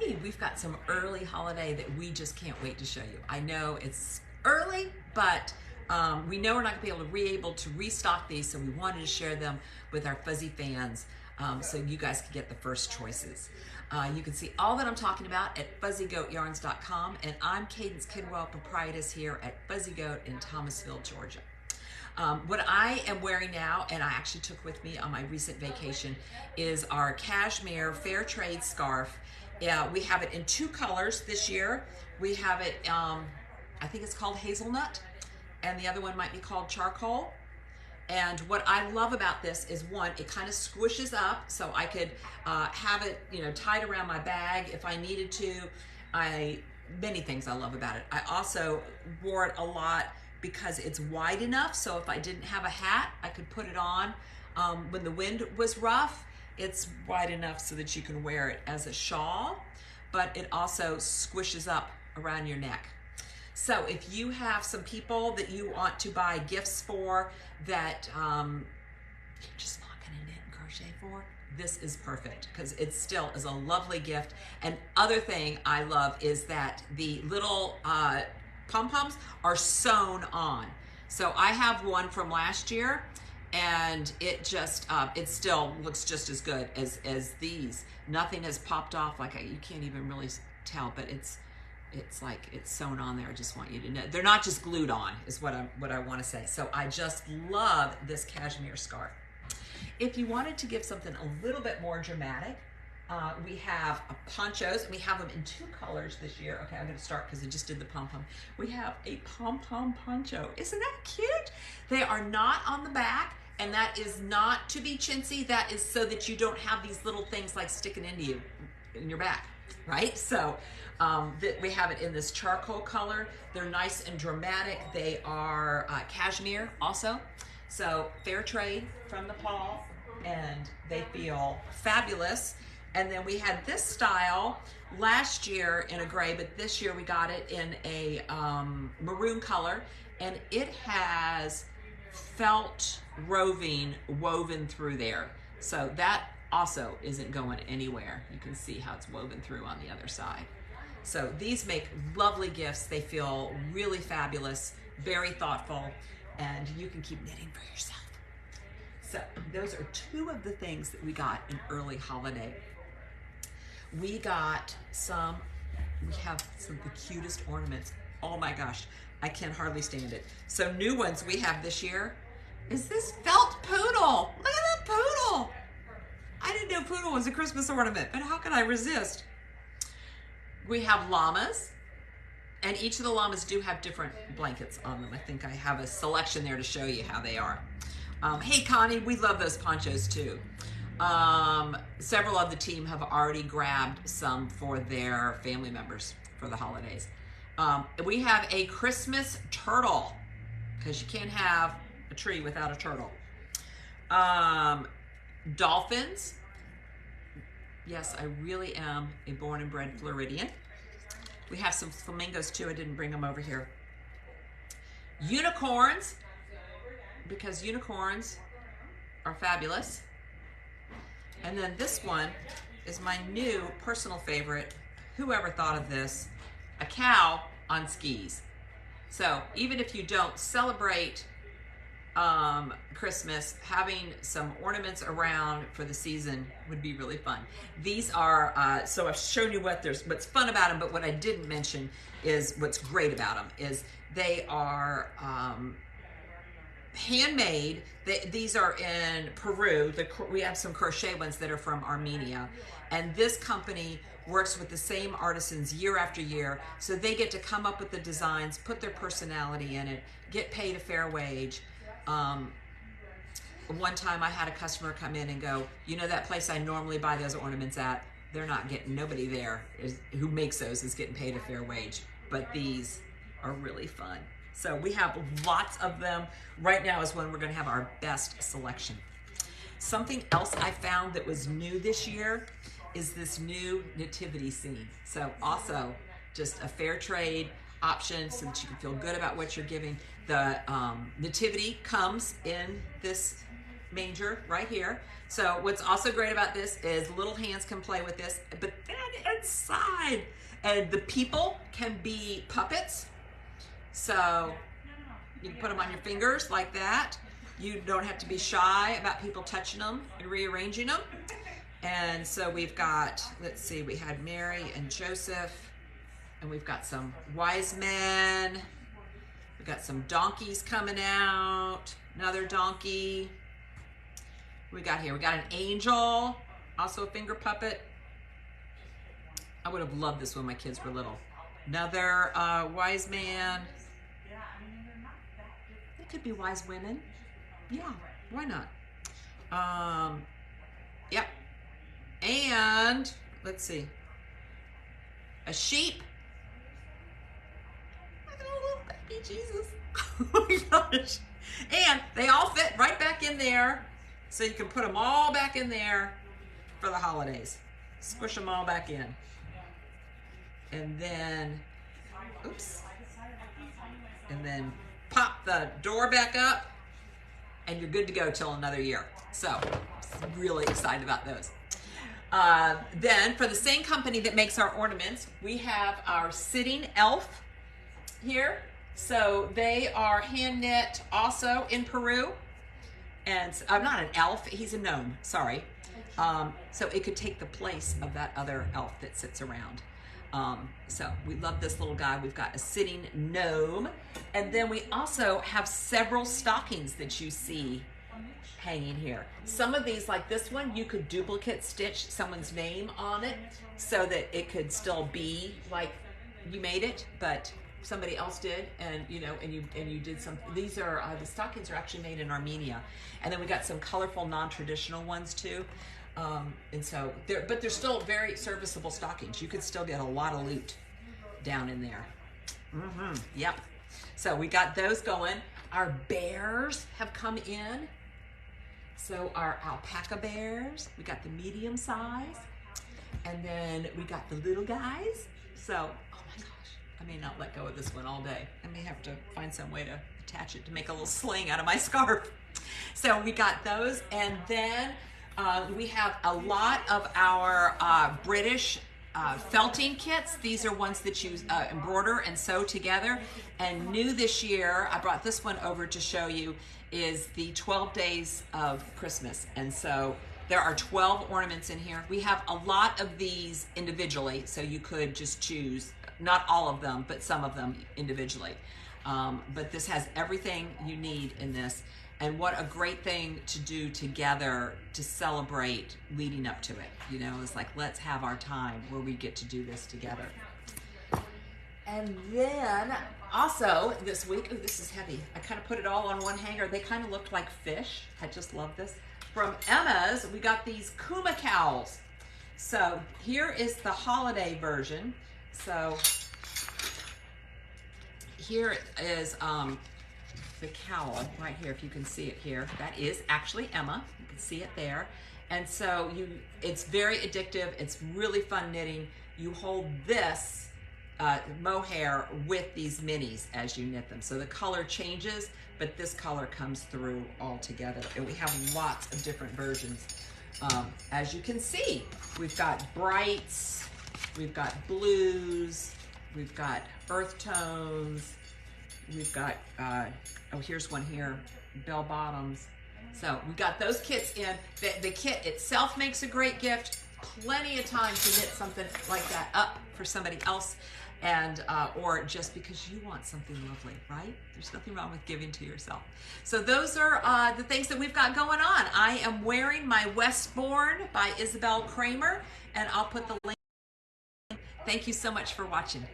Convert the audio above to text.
Hey, we've got some early holiday that we just can't wait to show you. I know it's early, but we know we're not going to be able to restock these, so we wanted to share them with our fuzzy fans so you guys can get the first choices. You can see all that I'm talking about at fuzzygoatyarns.com, and I'm Cadence Kidwell, proprietress here at Fuzzy Goat in Thomasville, Georgia. What I am wearing now, and I actually took with me on my recent vacation, is our cashmere fair trade scarf. We have it in two colors this year. We have it, I think it's called hazelnut, and the other one might be called charcoal. And what I love about this is, one, it kind of squishes up, so I could have it, tied around my bag if I needed to. Many things I love about it. I also wore it a lot because it's wide enough, so if I didn't have a hat, I could put it on. When the wind was rough, it's wide enough so that you can wear it as a shawl, but it also squishes up around your neck. So if you have some people that you want to buy gifts for that you're just not gonna knit and crochet for, this is perfect because it still is a lovely gift. And other thing I love is that the little pom-poms are sewn on. So I have one from last year, and it just it still looks just as good as these. Nothing has popped off, you can't even really tell, but it's like it's sewn on there. I just want you to know they're not just glued on, is what I want to say. So I just love this cashmere scarf. If you wanted to give something a little bit more dramatic, we have ponchos, and we have them in two colors this year. Okay, I'm going to start because I just did the pom-pom. We have a pom-pom poncho. Isn't that cute? They are not on the back, and that is not to be chintzy. That is so that you don't have these little things like sticking into you in your back, right? So we have it in this charcoal color. They're nice and dramatic. They are cashmere also. So fair trade from Nepal, and they feel fabulous. And then we had this style last year in a gray, but this year we got it in a maroon color, and it has felt roving woven through there. So that also isn't going anywhere. You can see how it's woven through on the other side. So these make lovely gifts. They feel really fabulous, very thoughtful, and you can keep knitting for yourself. So those are two of the things that we got in early holiday. We have some of the cutest ornaments. Oh my gosh, I can hardly stand it. So new ones we have this year is this felt poodle. Look at that poodle. I didn't know poodle was a Christmas ornament, but how could I resist? We have llamas, and each of the llamas do have different blankets on them. I think I have a selection there to show you how they are. Hey Connie, we love those ponchos too. Several of the team have already grabbed some for their family members for the holidays. We have a Christmas turtle, because you can't have a tree without a turtle. Dolphins. Yes, I really am a born and bred Floridian. We have some flamingos too. I didn't bring them over here. Unicorns, because unicorns are fabulous. And then this one is my new personal favorite. Whoever thought of this? A cow on skis. So even if you don't celebrate Christmas, having some ornaments around for the season would be really fun. These are, so I've shown you what's fun about them, but what I didn't mention is what's great about them is they are handmade. These are in Peru. We have some crochet ones that are from Armenia, and this company works with the same artisans year after year, so they get to come up with the designs, put their personality in it, get paid a fair wage. One time I had a customer come in and go, that place I normally buy those ornaments at, they're not getting, nobody there who makes those is getting paid a fair wage, but these are really fun. So we have lots of them. Right now is when we're gonna have our best selection. Something else I found that was new this year is this new nativity scene. So also just a fair trade option so that you can feel good about what you're giving. The nativity comes in this manger right here. So what's also great about this is little hands can play with this, but then inside, and the people can be puppets. So you can put them on your fingers like that. You don't have to be shy about people touching them and rearranging them. And so we've got, let's see, we had Mary and Joseph, and we've got some wise men. We've got some donkeys coming out, another donkey. We got here, we got an angel, also a finger puppet. I would have loved this when my kids were little. Another wise man. It could be wise women. Yeah, why not? Yep. And let's see, a sheep. Look at a little baby Jesus. Oh my gosh. And they all fit right back in there. So you can put them all back in there for the holidays. Squish them all back in. And then, oops. And then pop the door back up and you're good to go till another year. So really excited about those. Then for the same company that makes our ornaments, we have our sitting elf here. So they are hand knit also in Peru. And I'm not an elf, he's a gnome, sorry. So it could take the place of that other elf that sits around. So we love this little guy. We've got a sitting gnome. And then we also have several stockings that you see hanging here. Some of these, like this one, you could duplicate stitch someone's name on it so that it could still be like you made it, but somebody else did, and you know, and you did some. These are the stockings are actually made in Armenia, and then we got some colorful, non-traditional ones too. And so but they're still very serviceable stockings. You could still get a lot of loot down in there. Yep. So we got those going. Our bears have come in. So our alpaca bears, we got the medium size, and then we got the little guys. So, oh my gosh, I may not let go of this one all day. I may have to find some way to attach it to make a little sling out of my scarf. So we got those, and then we have a lot of our British felting kits. These are ones that you embroider and sew together. And new this year, I brought this one over to show you, is the 12 days of Christmas. And so there are 12 ornaments in here. We have a lot of these individually, so you could just choose, not all of them, but some of them individually. But this has everything you need in this. And what a great thing to do together to celebrate leading up to it. You know, it's like, let's have our time where we get to do this together. And then also this week, oh, this is heavy. I kind of put it all on one hanger. They kind of looked like fish. I just love this. From Emma's, we got these Kuma cowls. So here is the holiday version. So here is the cowl right here, if you can see it here. That is actually Emma. You can see it there. And so it's very addictive. It's really fun knitting. You hold this mohair with these minis as you knit them. So the color changes, but this color comes through all together. And we have lots of different versions. As you can see, we've got brights, we've got blues, we've got earth tones, we've got, oh, here's one here, bell bottoms. So we got those kits in. The kit itself makes a great gift. Plenty of time to knit something like that up for somebody else, and or just because you want something lovely, right? There's nothing wrong with giving to yourself. So those are the things that we've got going on. I am wearing my Westbourne by Isabel Kramer, and I'll put the link. Thank you so much for watching.